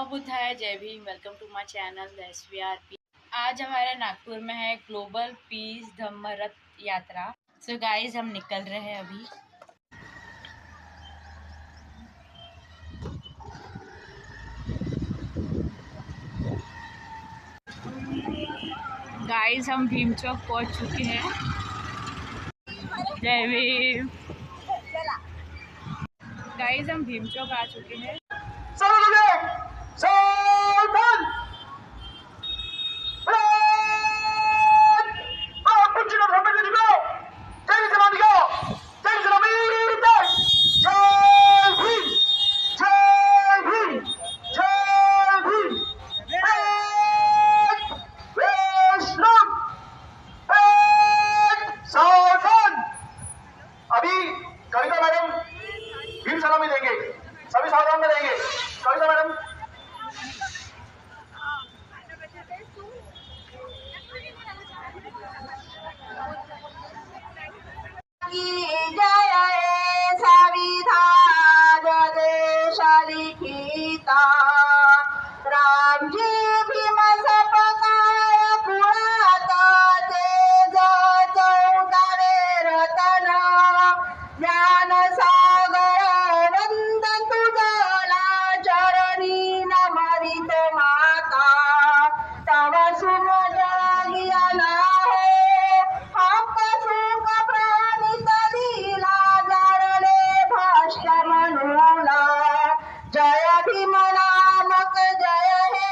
बुद्धाय, जय Bhim. Welcome to my channel SVRP। आज हमारे नागपुर में है ग्लोबल पीस धम्म रथ यात्रा। सो गाइस, हम निकल रहे हैं अभी। गाइस, हम भीम चौक पहुंच चुके हैं। जय भीम। गाइस, हम भीम चौक आ चुके हैं। कविता मैडम भीम सलामी देंगे, सभी सावधान में रहेंगे। कविता मैडम। जय संविधान देश लिखिता रामजी भीम सपकाळ कुळात तेज चौदावे रतन ज्ञान सागर नंद तुझला चरणी नमरित माता तव सुम जगियाला जय भीम नामक जय हे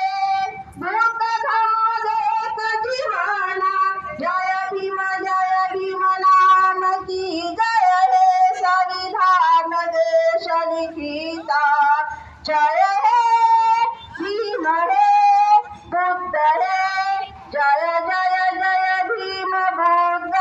बुद्ध धम्म देख जीवाना जय भीम नाम की जय हे संविधान देश लिखिता जय हे भीम हे बुद्ध हे जय जय जय भीम बुद्ध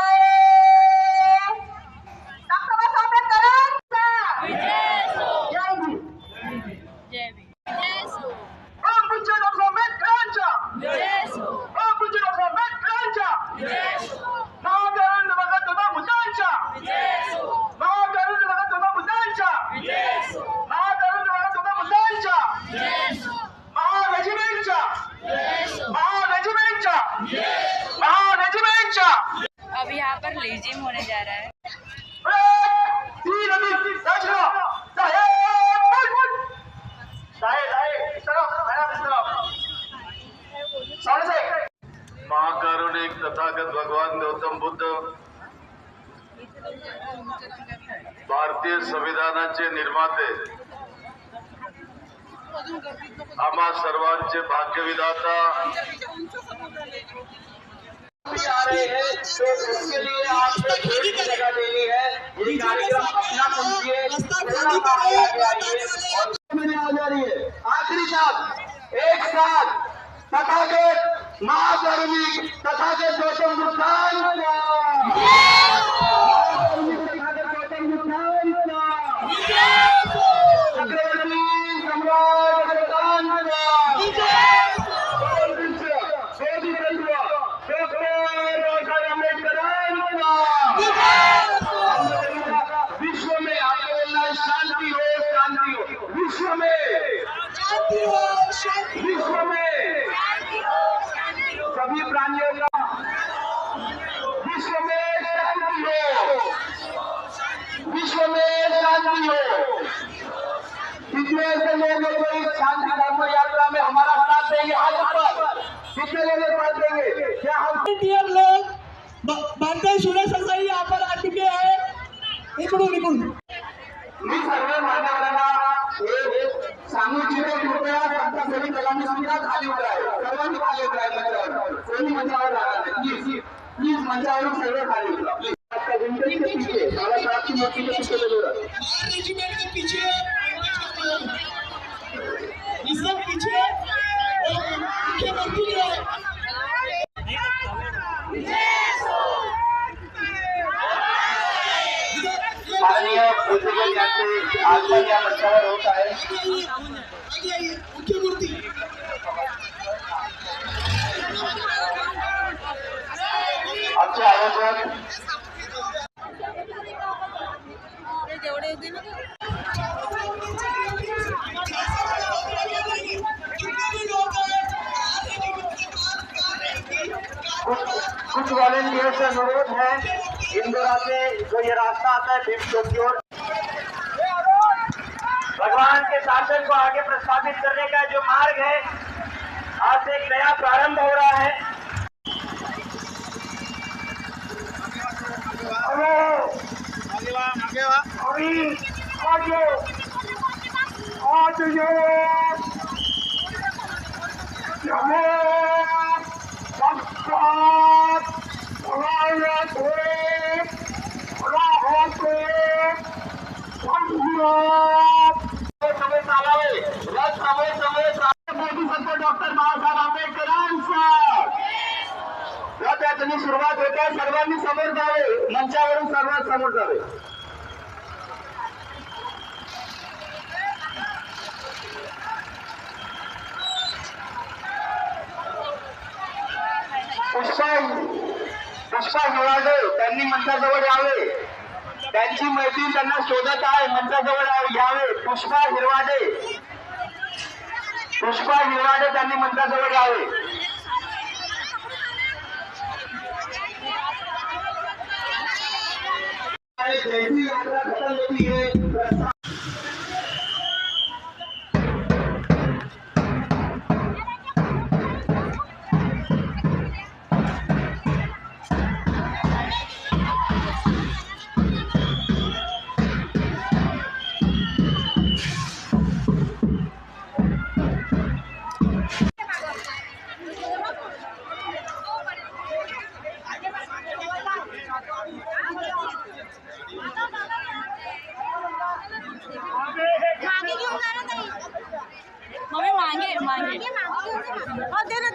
अब यहाँ पर लेजिम होने जा रहा है। महाकारुणिक तथागत भगवान गौतम बुद्ध भारतीय संविधानाचे निर्माते, आम्हा सर्वांचे भाग्यविधाता आ रहे हैं, तो उसके लिए आपको थोड़ी जगह देनी है। ये कार्यक्रम अपना समझिए, आ जा रही है। आखिरी साथ एक साथ तथागत महाकारुणिक तथागत गौतम बुद्धान विश्व में आपको बोलना है शांति हो, शांति हो। विश्व में सभी प्राणियों का विश्व में शांति हो, विश्व में शांति हो। कितने ऐसे लोग हैं जो इस शांति धर्म यात्रा में हमारा साथ देंगे? हाथ ऊपर। कितने लोग साथ देंगे? क्या हम लोग बांधकाम सुरेश सरसाई यहाँ पर आ चुके हैं? मी सर्व मान्यवरांना सांगू इच्छितो, कृपया संत सभी कलांनी सुद्धा खाली उतराय, सर्वांनी खाली उतराय, कोणी मंचावर राहणार नाही। प्लीज मंचावरून सर्व खाली उतरा। प्लीज आपका विंडो के पीछे बाला साहब की मूर्ति के पीछे रेजिमेंट के पीछे इस सब पीछे मुख्यमंत्री है। माननीय मुख्यमंत्री यांचे आगमन या मंचावर होत आहे। मुख्यमंत्री आमचे आयोजक जेवढे कितने भी लोग हैं, आने की मुझसे बात कर रहे थी। कुछ वॉलेंटियर से अनुरोध है इंदिरा से जो ये रास्ता आता है भीम चौक की ओर, भगवान के शासन को आगे प्रस्तावित करने का जो मार्ग है आज से एक नया प्रारंभ हो रहा है। डॉक्टर बाबासाहेब आंबेडकरांचा या त्यांनी सुरुवात होते, सर्वांनी समोर जावे, मंचावरून सर्वात समोर जावे। पुष्पा हिवाडे त्यांनी मंचाजवळ यावे, त्यांची मैत्रीण त्यांना शोधत आहे, मंचाजवळ यावे। पुष्पा हिवाडे त्यांनी मंचाजवळ यावे। जैसी यात्रा खत्म होती है मम्मी मांगे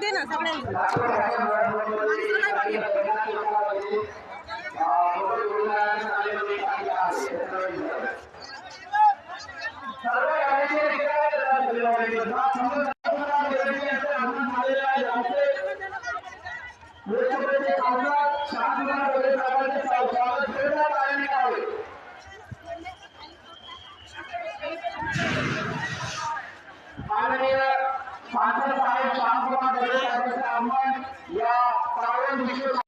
देना सगळे माननीय सांसद साहेब श्यामकुमार दवे यांचे आगमन या पावन विश्व